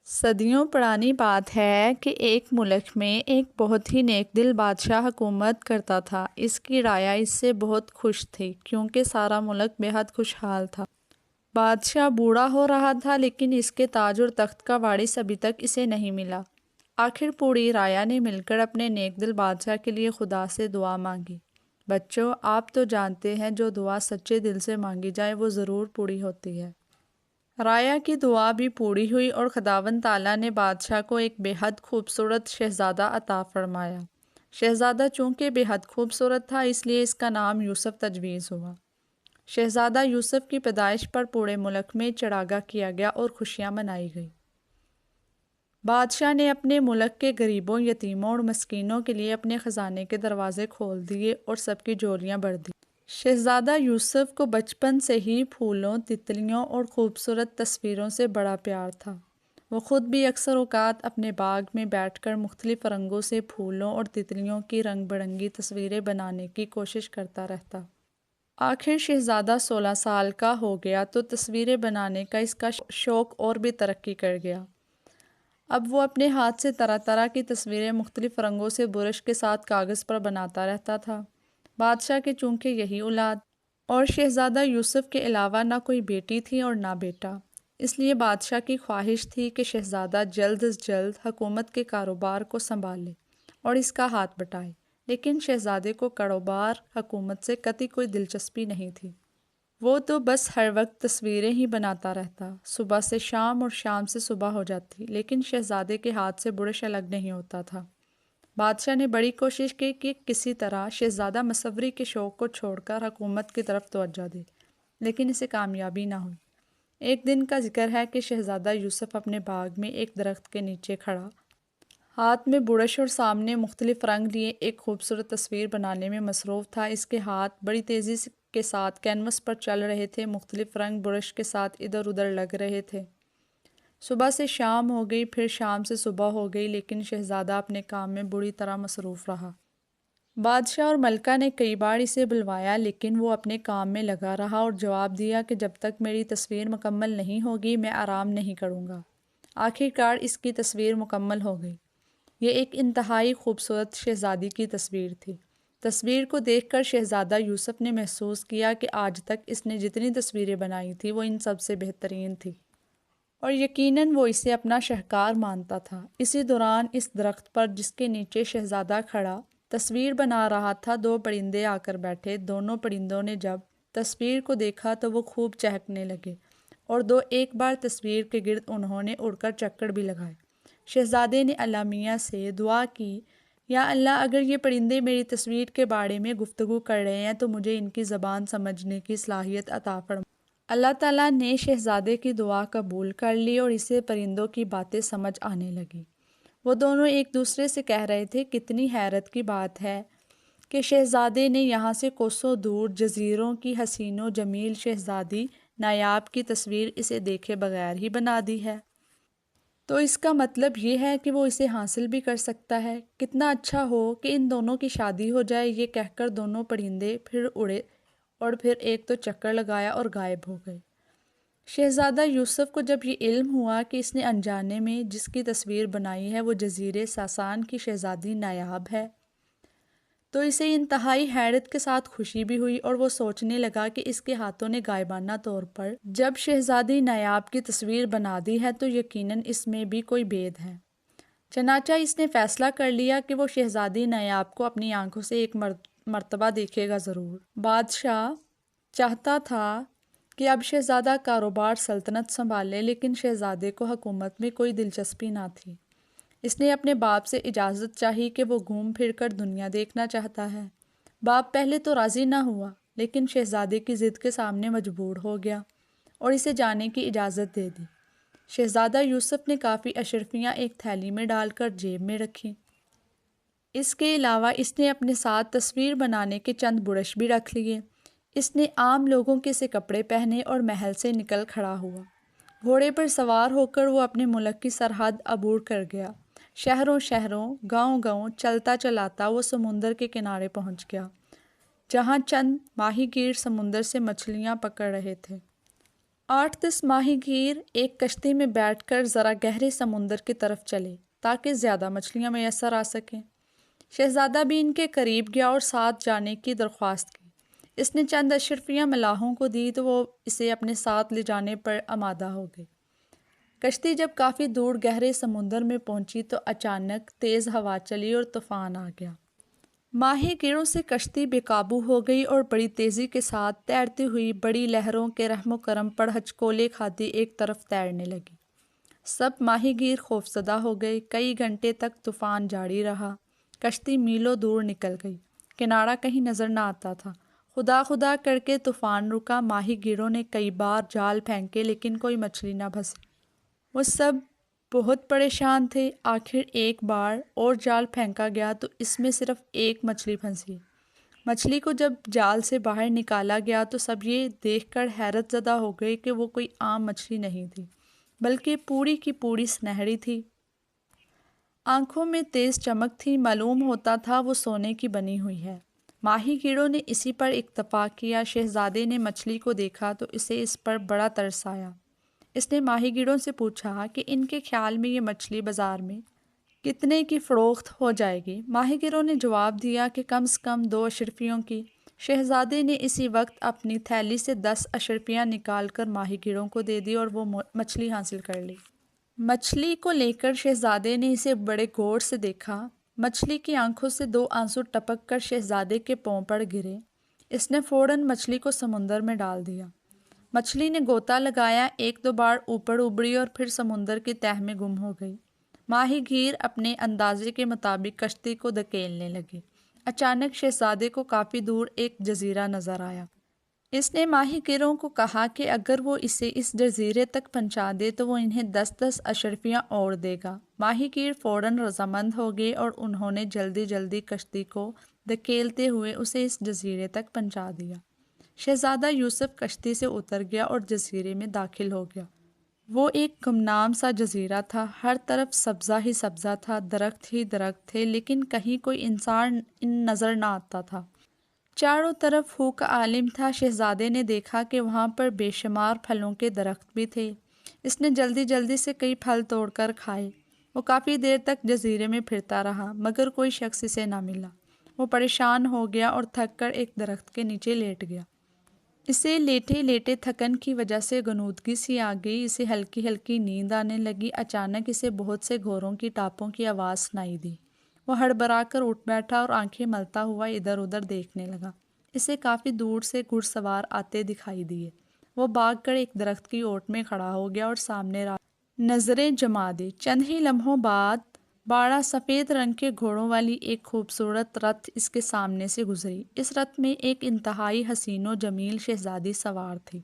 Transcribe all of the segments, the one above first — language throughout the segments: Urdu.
صدیوں پرانی بات ہے کہ ایک ملک میں ایک بہت ہی نیک دل بادشاہ حکومت کرتا تھا۔ اس کی رعایا اس سے بہت خوش تھی کیونکہ سارا ملک بے حد خوشحال تھا۔ بادشاہ بوڑھا ہو رہا تھا لیکن اس کے تاج اور تخت کا وارث ابھی تک اسے نہیں ملا۔ آخر پوری رعایا نے مل کر اپنے نیک دل بادشاہ کے لیے خدا سے دعا مانگی۔ بچوں، آپ تو جانتے ہیں جو دعا سچے دل سے مانگی جائے وہ ضرور پوری ہوتی ہے۔ رعایا کی دعا بھی پوری ہوئی اور خداوند تعالیٰ نے بادشاہ کو ایک بے حد خوبصورت شہزادہ عطا فرمایا۔ شہزادہ چونکہ بے حد خوبصورت تھا اس لیے اس کا نام یوسف تجویز ہوا۔ شہزادہ یوسف کی پیدائش پر پورے ملک میں چراغاں کیا گیا اور خوشیاں منائی گئی۔ بادشاہ نے اپنے ملک کے غریبوں، یتیموں اور مسکینوں کے لیے اپنے خزانے کے دروازے کھول دیے اور سب کی جولیاں بھر دیں۔ شہزادہ یوسف کو بچپن سے ہی پھولوں، تتلیوں اور خوبصورت تصویروں سے بڑا پیار تھا۔ وہ خود بھی اکثر اوقات اپنے باغ میں بیٹھ کر مختلف رنگوں سے پھولوں اور تتلیوں کی رنگ برنگی تصویریں بنانے کی کوشش کرتا رہتا۔ آخر شہزادہ 16 سال کا ہو گیا تو تصویریں بنانے کا اس کا شوق اور بھی ترقی کر گیا۔ اب وہ اپنے ہاتھ سے طرح طرح کی تصویریں مختلف رنگوں سے برش کے ساتھ کاغذ پر بناتا رہتا تھا۔ بادشاہ کے چونکہ یہی اولاد اور شہزادہ یوسف کے علاوہ نہ کوئی بیٹی تھی اور نہ بیٹا، اس لیے بادشاہ کی خواہش تھی کہ شہزادہ جلد از جلد حکومت کے کاروبار کو سنبھالے اور اس کا ہاتھ بٹائے، لیکن شہزادے کو کاروبار حکومت سے قطعی کوئی دلچسپی نہیں تھی۔ وہ تو بس ہر وقت تصویریں ہی بناتا رہتا، صبح سے شام اور شام سے صبح ہو جاتی، لیکن شہزادے کے ہاتھ سے برش الگ نہیں ہوتا تھا۔ بادشاہ نے بڑی کوشش کی کہ کسی طرح شہزادہ مصوری کے شوق کو چھوڑ کر حکومت کی طرف توجہ دے، لیکن اسے کامیابی نہ ہوئی۔ ایک دن کا ذکر ہے کہ شہزادہ یوسف اپنے باغ میں ایک درخت کے نیچے کھڑا، ہاتھ میں برش اور سامنے مختلف رنگ لیے ایک خوبصورت تصویر بنانے میں مصروف تھا۔ اس کے ہاتھ بڑی تیزی کے ساتھ کینوس پر چل رہے تھے، مختلف رنگ برش کے ساتھ ادھر ادھر لگ رہے تھے۔ صبح سے شام ہو گئی، پھر شام سے صبح ہو گئی، لیکن شہزادہ اپنے کام میں بری طرح مصروف رہا۔ بادشاہ اور ملکہ نے کئی بار اسے بلوایا لیکن وہ اپنے کام میں لگا رہا اور جواب دیا کہ جب تک میری تصویر مکمل نہیں ہوگی میں آرام نہیں کروں گا۔ آخر کار اس کی تصویر مکمل ہو گئی۔ یہ ایک انتہائی خوبصورت شہزادی کی تصویر تھی۔ تصویر کو دیکھ کر شہزادہ یوسف نے محسوس کیا کہ آج تک اس نے جتنی تصویریں بنائی تھیں وہ ان سب سے بہترین تھی، اور یقیناً وہ اسے اپنا شاہکار مانتا تھا۔ اسی دوران اس درخت پر جس کے نیچے شہزادہ کھڑا تصویر بنا رہا تھا، دو پرندے آ کر بیٹھے۔ دونوں پرندوں نے جب تصویر کو دیکھا تو وہ خوب چہکنے لگے اور ایک بار تصویر کے گرد انہوں نے اڑ کر چکر بھی لگائے۔ شہزادے نے اللہ میاں سے دعا کی، یا اللہ، اگر یہ پرندے میری تصویر کے بارے میں گفتگو کر رہے ہیں تو مجھے ان کی زبان سمجھنے کی صلاحیت عطا فرما۔ اللہ تعالیٰ نے شہزادے کی دعا قبول کر لی اور اسے پرندوں کی باتیں سمجھ آنے لگی۔ وہ دونوں ایک دوسرے سے کہہ رہے تھے، کتنی حیرت کی بات ہے کہ شہزادے نے یہاں سے کوسوں دور جزیروں کی حسین و جمیل شہزادی نایاب کی تصویر اسے دیکھے بغیر ہی بنا دی ہے، تو اس کا مطلب یہ ہے کہ وہ اسے حاصل بھی کر سکتا ہے۔ کتنا اچھا ہو کہ ان دونوں کی شادی ہو جائے۔ یہ کہہ کر دونوں پرندے پھر اڑے اور پھر ایک تو چکر لگایا اور غائب ہو گئے۔ شہزادہ یوسف کو جب یہ علم ہوا کہ اس نے انجانے میں جس کی تصویر بنائی ہے وہ جزیرے ساسان کی شہزادی نایاب ہے، تو اسے انتہائی حیرت کے ساتھ خوشی بھی ہوئی اور وہ سوچنے لگا کہ اس کے ہاتھوں نے غائبانہ طور پر جب شہزادی نایاب کی تصویر بنا دی ہے تو یقیناً اس میں بھی کوئی بید ہے۔ چنانچہ اس نے فیصلہ کر لیا کہ وہ شہزادی نایاب کو اپنی آنکھوں سے ایک مرتبہ دیکھے گا ضرور۔ بادشاہ چاہتا تھا کہ اب شہزادہ کاروبار سلطنت سنبھالے، لیکن شہزادے کو حکومت میں کوئی دلچسپی نہ تھی۔ اس نے اپنے باپ سے اجازت چاہی کہ وہ گھوم پھر کر دنیا دیکھنا چاہتا ہے۔ باپ پہلے تو راضی نہ ہوا، لیکن شہزادے کی ضد کے سامنے مجبور ہو گیا اور اسے جانے کی اجازت دے دی۔ شہزادہ یوسف نے کافی اشرفیاں ایک تھیلی میں ڈال کر جیب میں رکھیں۔ اس کے علاوہ اس نے اپنے ساتھ تصویر بنانے کے چند برش بھی رکھ لیے۔ اس نے عام لوگوں کے سے کپڑے پہنے اور محل سے نکل کھڑا ہوا۔ گھوڑے پر سوار ہو کر وہ اپنے ملک کی سرحد عبور کر گیا۔ شہروں شہروں، گاؤں گاؤں چلتا چلاتا وہ سمندر کے کنارے پہنچ گیا، جہاں چند ماہی گیر سمندر سے مچھلیاں پکڑ رہے تھے۔ 8-10 ماہی گیر ایک کشتی میں بیٹھ کر ذرا گہرے سمندر کی طرف چلے تاکہ زیادہ مچھلیاں میسر آ سکیں۔ شہزادہ بھی ان کے قریب گیا اور ساتھ جانے کی درخواست کی۔ اس نے چند اشرفیاں ملاحوں کو دی تو وہ اسے اپنے ساتھ لے جانے پر آمادہ ہو گئے۔ کشتی جب کافی دور گہرے سمندر میں پہنچی تو اچانک تیز ہوا چلی اور طوفان آ گیا۔ ماہی گیروں سے کشتی بے قابو ہو گئی اور بڑی تیزی کے ساتھ تیرتی ہوئی بڑی لہروں کے رحم و کرم پر ہچکولے کھاتی ایک طرف تیرنے لگی۔ سب ماہی گیر خوفزدہ ہو گئے۔ کئی گھنٹے تک طوفان جاری رہا۔ کشتی میلوں دور نکل گئی۔ کنارہ کہیں نظر نہ آتا تھا۔ خدا خدا کر کے طوفان رکا۔ ماہی گیروں نے کئی بار جال پھینکے لیکن کوئی مچھلی نہ پھنسی۔ وہ سب بہت پریشان تھے۔ آخر ایک بار اور جال پھینکا گیا تو اس میں صرف ایک مچھلی پھنسی۔ مچھلی کو جب جال سے باہر نکالا گیا تو سب یہ دیکھ کر حیرت زدہ ہو گئے کہ وہ کوئی عام مچھلی نہیں تھی بلکہ پوری کی پوری سنہری تھی۔ آنکھوں میں تیز چمک تھی، معلوم ہوتا تھا وہ سونے کی بنی ہوئی ہے۔ ماہی گیروں نے اسی پر اتفاق کیا۔ شہزادے نے مچھلی کو دیکھا تو اسے اس پر بڑا ترس آیا۔ اس نے ماہی گیروں سے پوچھا کہ ان کے خیال میں یہ مچھلی بازار میں کتنے کی فروخت ہو جائے گی؟ ماہی گیروں نے جواب دیا کہ کم سے کم 2 اشرفیوں کی۔ شہزادے نے اسی وقت اپنی تھیلی سے 10 اشرفیاں نکال کر ماہی گیروں کو دے دی اور وہ مچھلی حاصل کر لی۔ مچھلی کو لے کر شہزادے نے اسے بڑے غور سے دیکھا۔ مچھلی کی آنکھوں سے 2 آنسو ٹپک کر شہزادے کے پاؤں پر گرے۔ اس نے فوراً مچھلی کو سمندر میں ڈال دیا۔ مچھلی نے غوطہ لگایا، 1-2 بار اوپر ابھری اور پھر سمندر کی تہہ میں گم ہو گئی۔ ماہی گیر اپنے اندازے کے مطابق کشتی کو دھکیلنے لگے۔ اچانک شہزادے کو کافی دور ایک جزیرہ نظر آیا۔ اس نے ماہی گیروں کو کہا کہ اگر وہ اسے اس جزیرے تک پہنچا دے تو وہ انہیں 10-10 اشرفیاں اور دے گا۔ ماہی گیر فوراً رضامند ہو گئے اور انہوں نے جلدی جلدی کشتی کو دھکیلتے ہوئے اسے اس جزیرے تک پہنچا دیا۔ شہزادہ یوسف کشتی سے اتر گیا اور جزیرے میں داخل ہو گیا۔ وہ ایک گمنام سا جزیرہ تھا۔ ہر طرف سبزہ ہی سبزہ تھا، درخت ہی درخت تھے، لیکن کہیں کوئی انسان نظر نہ آتا تھا۔ چاروں طرف پھوک عالم تھا۔ شہزادے نے دیکھا کہ وہاں پر بے شمار پھلوں کے درخت بھی تھے۔ اس نے جلدی جلدی سے کئی پھل توڑ کر کھائے۔ وہ کافی دیر تک جزیرے میں پھرتا رہا مگر کوئی شخص اسے نہ ملا۔ وہ پریشان ہو گیا اور تھک کر ایک درخت کے نیچے لیٹ گیا۔ اسے لیٹے لیٹے تھکن کی وجہ سے غنودگی سی آ گئی۔ اسے ہلکی ہلکی نیند آنے لگی۔ اچانک اسے بہت سے گھوڑوں کی ٹاپوں کی آواز سنائی دی۔ وہ ہڑبڑا کر اٹھ بیٹھا اور آنکھیں ملتا ہوا ادھر ادھر دیکھنے لگا۔ اسے کافی دور سے گھڑ سوار آتے دکھائی دیے۔ وہ بھاگ کر ایک درخت کی اوٹ میں کھڑا ہو گیا اور سامنے نظریں جما دی۔ چند ہی لمحوں بعد 12 سفید رنگ کے گھوڑوں والی ایک خوبصورت رتھ اس کے سامنے سے گزری۔ اس رتھ میں ایک انتہائی حسین و جمیل شہزادی سوار تھی۔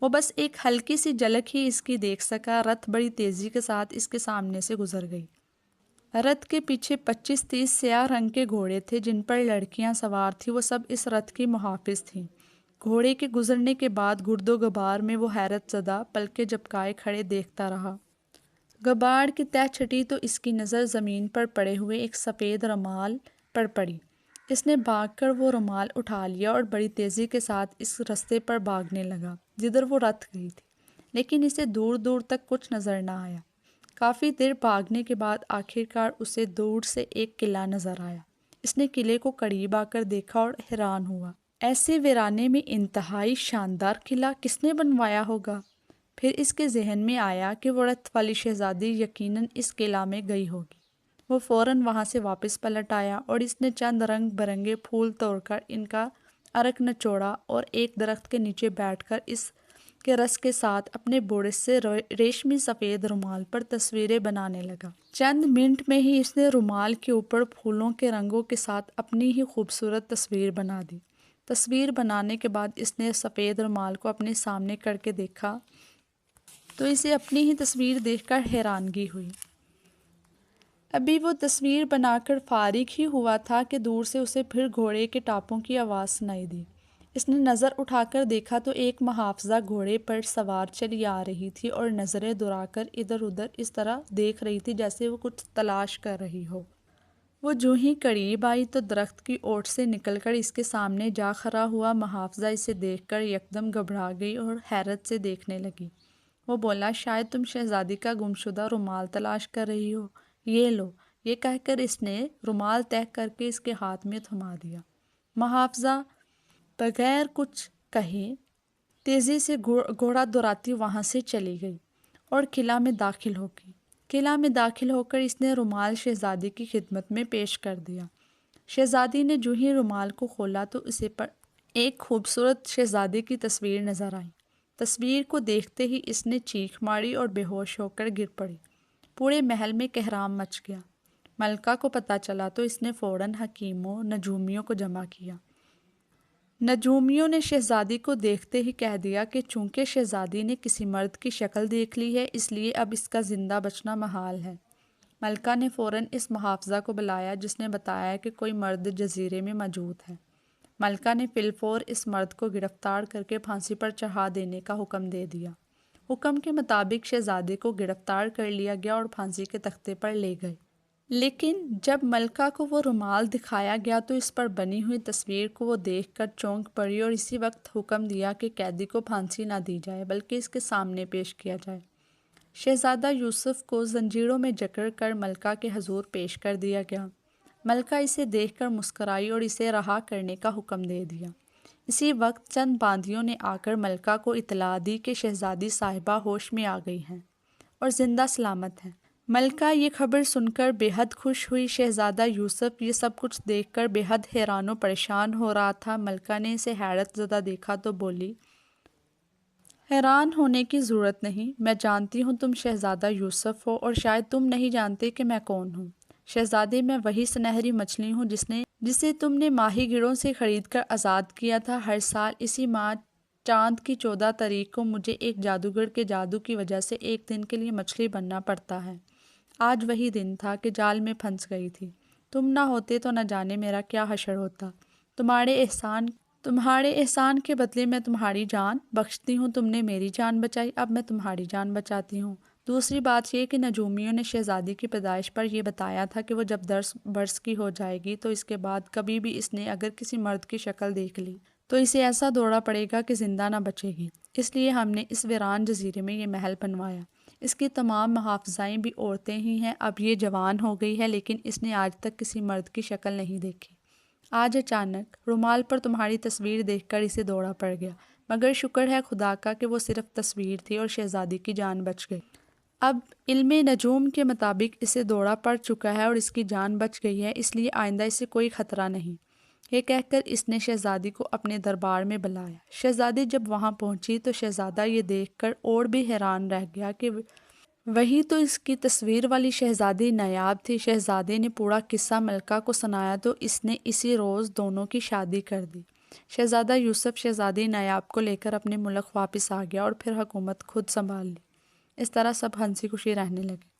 وہ بس ایک ہلکی سی جھلک ہی اس کی دیکھ سکا۔ رتھ بڑی تیزی کے ساتھ اس کے سامنے سے گزر گئی۔ رتھ کے پیچھے 25-30 سیاہ رنگ کے گھوڑے تھے جن پر لڑکیاں سوار تھیں۔ وہ سب اس رتھ کی محافظ تھیں۔ گھوڑے کے گزرنے کے بعد گرد و غبار میں وہ حیرت زدہ پلکیں جھپکائے کھڑے دیکھتا رہا۔ غبار کی تہہ چھٹی تو اس کی نظر زمین پر پڑے ہوئے ایک سفید رومال پر پڑی۔ اس نے بھاگ کر وہ رومال اٹھا لیا اور بڑی تیزی کے ساتھ اس رستے پر بھاگنے لگا جدھر وہ رتھ گئی تھی، لیکن اسے دور دور تک کچھ نظر نہ آیا۔ کافی دیر بھاگنے کے بعد آخرکار اسے دور سے ایک قلعہ نظر آیا۔ اس نے قلعے کو قریب آ کر دیکھا اور حیران ہوا۔ ایسے ویرانے میں انتہائی شاندار قلعہ کس نے بنوایا ہوگا؟ پھر اس کے ذہن میں آیا کہ وہ رتھ والی شہزادی یقیناً اس قلعہ میں گئی ہوگی۔ وہ فوراً وہاں سے واپس پلٹ آیا اور اس نے چند رنگ برنگے پھول توڑ کر ان کا عرق نچوڑا اور ایک درخت کے نیچے بیٹھ کر اس کے رس کے ساتھ اپنے بوڑھے سے ریشمی سفید رومال پر تصویریں بنانے لگا۔ چند منٹ میں ہی اس نے رومال کے اوپر پھولوں کے رنگوں کے ساتھ اپنی ہی خوبصورت تصویر بنا دی۔ تصویر بنانے کے بعد اس نے سفید رومال کو اپنے سامنے کر کے دیکھا تو اسے اپنی ہی تصویر دیکھ کر حیرانگی ہوئی۔ ابھی وہ تصویر بنا کر فارغ ہی ہوا تھا کہ دور سے اسے پھر گھوڑے کے ٹاپوں کی آواز سنائی دی۔ اس نے نظر اٹھا کر دیکھا تو ایک محافظہ گھوڑے پر سوار چلی آ رہی تھی اور نظریں دوڑا کر ادھر ادھر اس طرح دیکھ رہی تھی جیسے وہ کچھ تلاش کر رہی ہو۔ وہ جو ہی قریب آئی تو درخت کی اوٹ سے نکل کر اس کے سامنے جا کھڑا ہوا محافظہ اسے دیکھ کر یکدم گھبرا گئی اور حیرت سے دیکھنے لگی۔ وہ بولا، شاید تم شہزادی کا گمشدہ رومال تلاش کر رہی ہو، یہ لو۔ یہ کہہ کر اس نے رومال طے کر کے اس کے ہاتھ میں تھما دیا۔ محافظہ بغیر کچھ کہے تیزی سے گھوڑا دوڑاتی وہاں سے چلی گئی اور قلعہ میں داخل ہو گئی۔ قلعہ میں داخل ہو کر اس نے رومال شہزادی کی خدمت میں پیش کر دیا۔ شہزادی نے جو ہی رومال کو کھولا تو اسے پر ایک خوبصورت شہزادی کی تصویر نظر آئی۔ تصویر کو دیکھتے ہی اس نے چیخ ماری اور بے ہوش ہو کر گر پڑی۔ پورے محل میں کہرام مچ گیا۔ ملکہ کو پتہ چلا تو اس نے فوراً حکیموں نجومیوں کو جمع کیا۔ نجومیوں نے شہزادی کو دیکھتے ہی کہہ دیا کہ چونکہ شہزادی نے کسی مرد کی شکل دیکھ لی ہے اس لیے اب اس کا زندہ بچنا محال ہے۔ ملکہ نے فوراً اس محافظہ کو بلایا جس نے بتایا کہ کوئی مرد جزیرے میں موجود ہے۔ ملکہ نے فی الفور اس مرد کو گرفتار کر کے پھانسی پر چڑھا دینے کا حکم دے دیا۔ حکم کے مطابق شہزادے کو گرفتار کر لیا گیا اور پھانسی کے تختے پر لے گئے۔ لیکن جب ملکہ کو وہ رومال دکھایا گیا تو اس پر بنی ہوئی تصویر کو وہ دیکھ کر چونک پڑی اور اسی وقت حکم دیا کہ قیدی کو پھانسی نہ دی جائے بلکہ اس کے سامنے پیش کیا جائے۔ شہزادہ یوسف کو زنجیروں میں جکڑ کر ملکہ کے حضور پیش کر دیا گیا۔ ملکہ اسے دیکھ کر مسکرائی اور اسے رہا کرنے کا حکم دے دیا۔ اسی وقت چند باندیوں نے آ کر ملکہ کو اطلاع دی کہ شہزادی صاحبہ ہوش میں آ گئی ہیں اور زندہ سلامت ہیں۔ ملکہ یہ خبر سن کر بے حد خوش ہوئی۔ شہزادہ یوسف یہ سب کچھ دیکھ کر بے حد حیران و پریشان ہو رہا تھا۔ ملکہ نے اسے حیرت زدہ دیکھا تو بولی، حیران ہونے کی ضرورت نہیں، میں جانتی ہوں تم شہزادہ یوسف ہو اور شاید تم نہیں جانتے کہ میں کون ہوں۔ شہزادے، میں وہی سنہری مچھلی ہوں جسے تم نے ماہی گیروں سے خرید کر آزاد کیا تھا۔ ہر سال اسی ماہ چاند کی 14 تاریخ کو مجھے ایک جادوگر کے جادو کی وجہ سے ایک دن کے لیے مچھلی بننا پڑتا ہے۔ آج وہی دن تھا کہ جال میں پھنس گئی تھی۔ تم نہ ہوتے تو نہ جانے میرا کیا حشر ہوتا۔ تمہارے احسان کے بدلے میں تمہاری جان بخشتی ہوں۔ تم نے میری جان بچائی، اب میں تمہاری جان بچاتی ہوں۔ دوسری بات یہ کہ نجومیوں نے شہزادی کی پیدائش پر یہ بتایا تھا کہ وہ جب 10 برس کی ہو جائے گی تو اس کے بعد کبھی بھی اس نے اگر کسی مرد کی شکل دیکھ لی تو اسے ایسا دوڑا پڑے گا کہ زندہ نہ بچے گی۔ اس لیے ہم نے اس ویران جزیرے میں یہ محل بنوایا۔ اس کی تمام محافظائیں بھی عورتیں ہی ہیں۔ اب یہ جوان ہو گئی ہے لیکن اس نے آج تک کسی مرد کی شکل نہیں دیکھی۔ آج اچانک رومال پر تمہاری تصویر دیکھ کر اسے دوڑا پڑ گیا، مگر شکر ہے خدا کا کہ وہ صرف تصویر تھی اور شہزادی کی جان بچ گئی۔ اب علم نجوم کے مطابق اسے دوڑا پڑ چکا ہے اور اس کی جان بچ گئی ہے، اس لیے آئندہ اسے کوئی خطرہ نہیں۔ یہ کہہ کر اس نے شہزادی کو اپنے دربار میں بلایا۔ شہزادی جب وہاں پہنچی تو شہزادہ یہ دیکھ کر اور بھی حیران رہ گیا کہ وہی تو اس کی تصویر والی شہزادی نایاب تھی۔ شہزادے نے پورا قصہ ملکہ کو سنایا تو اس نے اسی روز دونوں کی شادی کر دی۔ شہزادہ یوسف شہزادی نایاب کو لے کر اپنے ملک واپس آ گیا اور پھر حکومت خود سنبھال لی۔ اس طرح سب ہنسی خوشی رہنے لگے۔